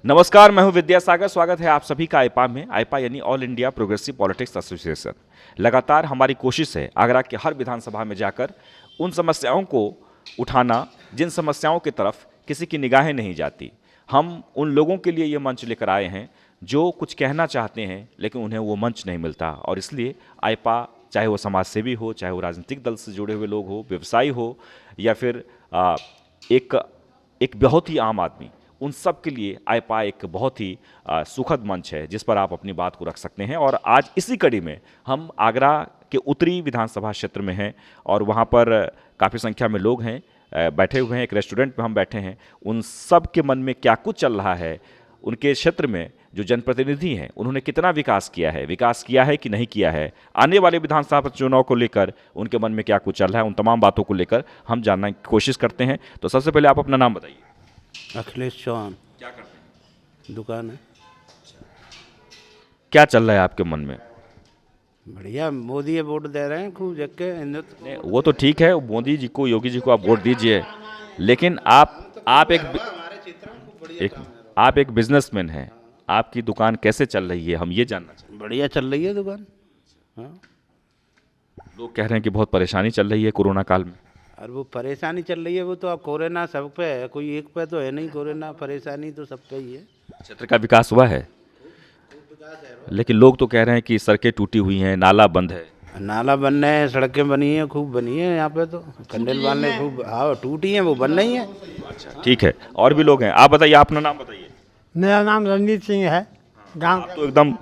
नमस्कार, मैं हूं विद्यासागर। स्वागत है आप सभी का आईपा में। आईपा यानी all India progressive politics association. लगातार हमारी कोशिश है आगरा के हर विधानसभा में जाकर उन समस्याओं को उठाना जिन समस्याओं की तरफ किसी की निगाहें नहीं जाती। हम उन लोगों के लिए ये मंच लेकर आए हैं जो कुछ कहना चाहते हैं लेकिन उन्हें वो मंच नहीं मिलता, और इसलिए आईपा, चाहे वो समाज सेवी हो, चाहे वो राजनीतिक दल से जुड़े हुए लोग हो, व्यवसायी हो, या फिर एक बहुत ही आम आदमी, उन सब के लिए आईपा एक बहुत ही सुखद मंच है जिस पर आप अपनी बात को रख सकते हैं। और आज इसी कड़ी में हम आगरा के उत्तरी विधानसभा क्षेत्र में हैं और वहाँ पर काफ़ी संख्या में लोग हैं, बैठे हुए हैं। एक रेस्टोरेंट में हम बैठे हैं। उन सब के मन में क्या कुछ चल रहा है, उनके क्षेत्र में जो जनप्रतिनिधि हैं उन्होंने कितना विकास किया है कि नहीं किया है, आने वाले विधानसभा चुनाव को लेकर उनके मन में क्या कुछ चल रहा है, उन तमाम बातों को लेकर हम जानने की कोशिश करते हैं। तो सबसे पहले आप अपना नाम बताइए। अखिलेश चौहान। क्या करते हैं? दुकान है। क्या चल रहा है आपके मन में? बढ़िया, मोदी ये वोट दे रहे हैं खूब जग के हिंदुत्व। वो तो ठीक है, मोदी जी को, योगी जी को आप वोट दीजिए, लेकिन आप एक बिजनेसमैन हैं। आपकी दुकान कैसे चल रही है, हम ये जानना चाहते हैं। बढ़िया चल रही है दुकान। हाँ, लोग कह रहे हैं कि बहुत परेशानी चल रही है कोरोना काल में। और वो परेशानी चल रही है, वो तो अब कोरोना सब पे है, कोई एक पे तो है नहीं। कोरोना परेशानी तो सब पे ही है। क्षेत्र का विकास हुआ है, लेकिन लोग तो कह रहे हैं कि सड़कें टूटी हुई हैं, नाला बंद है। नाला बन रहे हैं, सड़कें बनी हैं, खूब बनी है यहाँ पे तो। कंडेल वाले खूब, हाँ टूटी हैं, वो बन रही हैं। अच्छा, ठीक है। और भी लोग हैं, आप बताइए, अपना नाम बताइए। मेरा नाम रणजीत सिंह है। गांव आप तो एकदम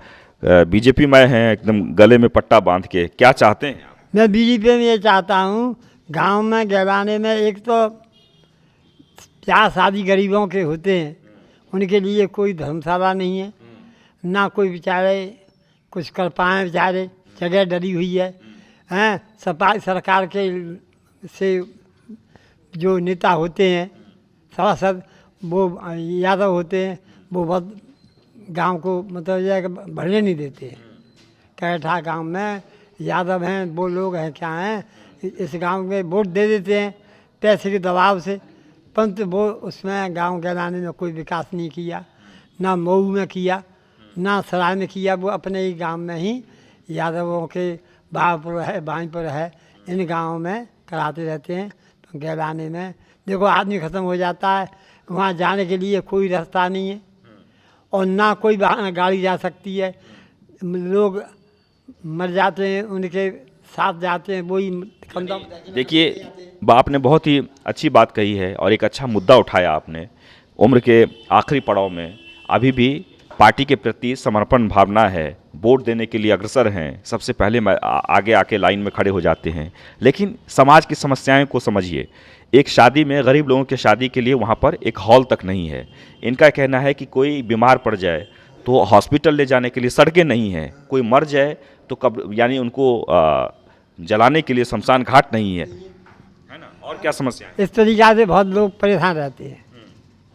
बीजेपी में हैं, एकदम गले में पट्टा बांध के। क्या चाहते हैं आप? मैं बीजेपी में ये चाहता हूँ, गांव में गहवाने में एक तो ब्याह शादी गरीबों के होते हैं, उनके लिए कोई धर्मशाला नहीं है, ना कोई बेचारे कुछ कर पाएँ। बेचारे जगह डरी हुई है। हैं सपा सरकार के से जो नेता होते हैं, सभासद, वो यादव होते हैं, वो बहुत गांव को मतलब ये है कि बढ़ने नहीं देते हैं। कैठा गांव में यादव हैं, वो लोग हैं क्या हैं, इस गांव में वोट दे देते हैं पैसे के दबाव से, परंतु वो उसमें गांव के लाने में कोई विकास नहीं किया, ना मऊ में किया, ना सराय में किया। वो अपने ही गांव में ही यादवों के बाहपुर है, बाईपुर है, इन गाँवों में कराते रहते हैं। तो गहलाने में देखो आदमी ख़त्म हो जाता है, वहाँ जाने के लिए कोई रास्ता नहीं है और ना कोई गाड़ी जा सकती है। लोग मर जाते हैं, उनके साथ जाते हैं, वही कंधा। देखिए, आपने बहुत ही अच्छी बात कही है और एक अच्छा मुद्दा उठाया आपने। उम्र के आखिरी पड़ाव में अभी भी पार्टी के प्रति समर्पण भावना है, वोट देने के लिए अग्रसर हैं, सबसे पहले आगे आके लाइन में खड़े हो जाते हैं। लेकिन समाज की समस्याएं को समझिए। एक शादी में, गरीब लोगों की शादी के लिए वहाँ पर एक हॉल तक नहीं है। इनका कहना है कि कोई बीमार पड़ जाए तो हॉस्पिटल ले जाने के लिए सड़कें नहीं हैं, कोई मर जाए तो कब यानी उनको जलाने के लिए शमशान घाट नहीं है ना। और क्या समस्या है? इस तरीक़ा से बहुत लोग परेशान रहते हैं।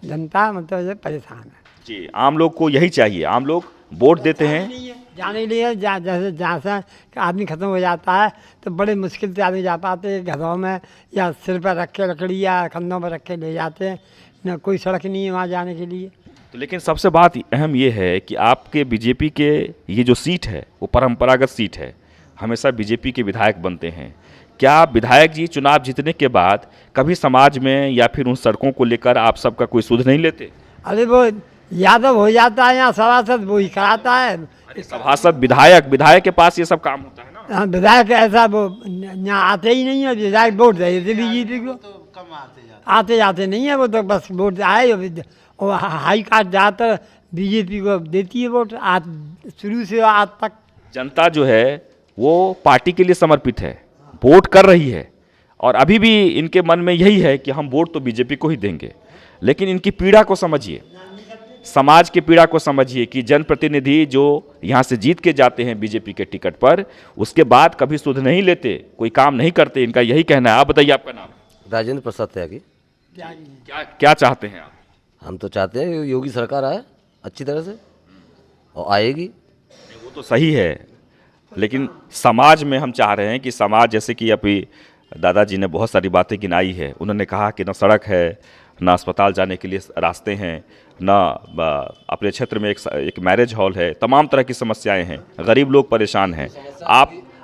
जनता मतलब परेशान है जी। आम लोग को यही चाहिए, आम लोग वोट देते हैं जाने के लिए। जैसे जहाँ से आदमी ख़त्म हो जाता है तो बड़े मुश्किल से आदमी जा पाते हैं, घरों में या सिर पर रख के लकड़ी या कंधों पर रख के ले जाते हैं, न कोई सड़क नहीं है वहाँ जाने के लिए। तो लेकिन सबसे बात अहम ये है कि आपके बीजेपी के ये जो सीट है वो परंपरागत सीट है, हमेशा बीजेपी के विधायक बनते हैं। क्या विधायक जी चुनाव जीतने के बाद कभी समाज में या फिर उन सड़कों को लेकर आप सबका कोई सुध नहीं लेते? अरे वो यादव हो जाता है यहाँ सभासद, वो ही कराता है। अरे सभासद, विधायक के पास ये सब काम होता है ना। हाँ, विधायक ऐसा वो यहाँ आते ही नहीं है। विधायक वोट दे देते बीजेपी को, आते जाते नहीं है वो तो, बस वोट आए और हाई कार्ड ज़्यादातर बीजेपी को देती है वोट, आज शुरू से आज तक। जनता जो है वो पार्टी के लिए समर्पित है, वोट कर रही है, और अभी भी इनके मन में यही है कि हम वोट तो बीजेपी को ही देंगे। लेकिन इनकी पीड़ा को समझिए, समाज की पीड़ा को समझिए कि जनप्रतिनिधि जो यहाँ से जीत के जाते हैं बीजेपी के टिकट पर, उसके बाद कभी सुध नहीं लेते, कोई काम नहीं करते। इनका यही कहना है। आप बताइए, आपका नाम? राजेंद्र प्रसाद त्यागी। क्या चाहते हैं आप? हम तो चाहते हैं कि योगी सरकार आए अच्छी तरह से, और आएगी। वो तो सही है, लेकिन समाज में हम चाह रहे हैं कि समाज, जैसे कि अभी दादाजी ने बहुत सारी बातें गिनाई है, उन्होंने कहा कि न सड़क है, ना अस्पताल जाने के लिए रास्ते हैं, ना अपने क्षेत्र में एक मैरिज हॉल है, तमाम तरह की समस्याएं हैं, गरीब लोग परेशान हैं।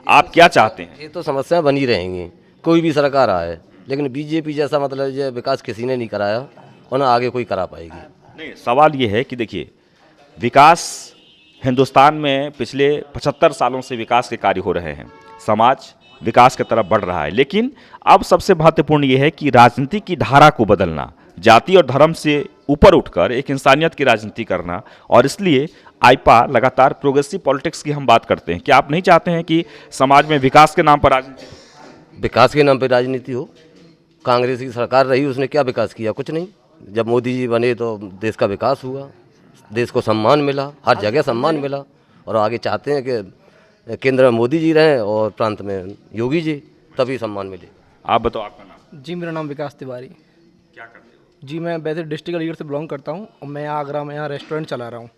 आप क्या चाहते हैं? ये तो समस्या बनी रहेंगी, कोई भी सरकार आए, लेकिन बीजेपी जैसा मतलब ये विकास किसी ने नहीं कराया और ना आगे कोई करा पाएगी। नहीं, सवाल ये है कि देखिए, विकास हिंदुस्तान में पिछले 75 सालों से विकास के कार्य हो रहे हैं, समाज विकास की तरफ बढ़ रहा है, लेकिन अब सबसे महत्वपूर्ण ये है कि राजनीति की धारा को बदलना, जाति और धर्म से ऊपर उठकर एक इंसानियत की राजनीति करना। और इसलिए आईपा लगातार प्रोग्रेसिव पॉलिटिक्स की हम बात करते हैं कि आप नहीं चाहते हैं कि समाज में विकास के नाम पर राजनीति, विकास के नाम पे राजनीति हो। कांग्रेस की सरकार रही, उसने क्या विकास किया? कुछ नहीं। जब मोदी जी बने तो देश का विकास हुआ, देश को सम्मान मिला, हर जगह सम्मान मिला, और आगे चाहते हैं कि केंद्र में मोदी जी रहें और प्रांत में योगी जी, तभी सम्मान मिले। आप बताओ आपका नाम? जी मेरा नाम विकास तिवारी। क्या करते हो? जी मैं वैसे डिस्ट्रिक्ट अलीगढ़ से बिलोंग करता हूँ और मैं यहाँ आगरा में यहाँ रेस्टोरेंट चला रहा हूँ।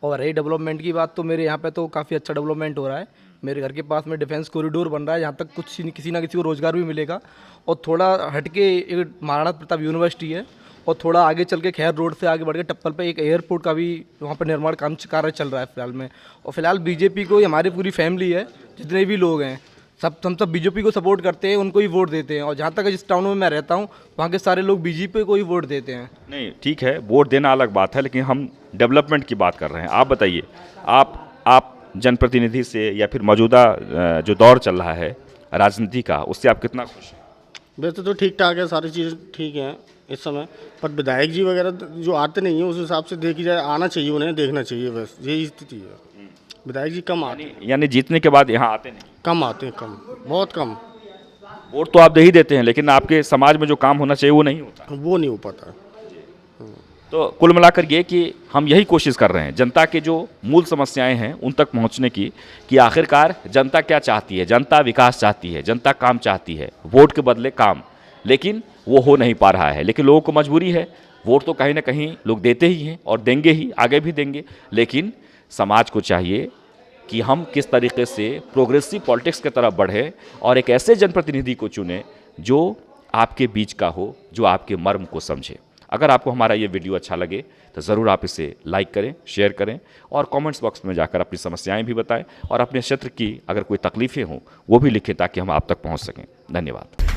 और रही डेवलपमेंट की बात, तो मेरे यहाँ पे तो काफ़ी अच्छा डेवलपमेंट हो रहा है। मेरे घर के पास में डिफेंस कॉरिडोर बन रहा है, यहाँ तक कुछ किसी ना किसी को रोज़गार भी मिलेगा। और थोड़ा हटके एक महाराणा प्रताप यूनिवर्सिटी है, और थोड़ा आगे चल के खैर रोड से आगे बढ़ के टप्पल पे एक एयरपोर्ट का भी वहाँ पर निर्माण कार्य चल रहा है फिलहाल में। और फिलहाल बीजेपी को, हमारी पूरी फैमिली है, जितने भी लोग हैं हम सब बीजेपी को सपोर्ट करते हैं, उनको ही वोट देते हैं। और जहाँ तक जिस टाउन में मैं रहता हूँ वहाँ के सारे लोग बीजेपी को ही वोट देते हैं। नहीं, ठीक है, वोट देना अलग बात है, लेकिन हम डेवलपमेंट की बात कर रहे हैं। आप बताइए, आप जनप्रतिनिधि से या फिर मौजूदा जो दौर चल रहा है राजनीति का, उससे आप कितना खुश हैं? वैसे तो ठीक ठाक है, सारी चीज़ ठीक है इस समय, पर विधायक जी वगैरह जो आते नहीं है, उस हिसाब से देखी जाए आना चाहिए, उन्हें देखना चाहिए, बस यही स्थिति है। विधायक जी कम आते हैं, यानी जीतने के बाद यहाँ आते नहीं? कम आते हैं, कम, बहुत कम। वोट तो आप दे ही देते हैं, लेकिन आपके समाज में जो काम होना चाहिए वो नहीं होता। वो नहीं हो पाता। तो कुल मिलाकर ये कि हम यही कोशिश कर रहे हैं जनता के जो मूल समस्याएं हैं उन तक पहुंचने की, कि आखिरकार जनता क्या चाहती है। जनता विकास चाहती है, जनता काम चाहती है, वोट के बदले काम, लेकिन वो हो नहीं पा रहा है। लेकिन लोगों को मजबूरी है, वोट तो कहीं ना कहीं लोग देते ही हैं और देंगे ही, आगे भी देंगे। लेकिन समाज को चाहिए कि हम किस तरीके से प्रोग्रेसिव पॉलिटिक्स की तरफ बढ़े और एक ऐसे जनप्रतिनिधि को चुने जो आपके बीच का हो, जो आपके मर्म को समझे। अगर आपको हमारा ये वीडियो अच्छा लगे तो ज़रूर आप इसे लाइक करें, शेयर करें और कमेंट्स बॉक्स में जाकर अपनी समस्याएं भी बताएं और अपने क्षेत्र की अगर कोई तकलीफ़ें हों वो भी लिखें, ताकि हम आप तक पहुंच सकें। धन्यवाद।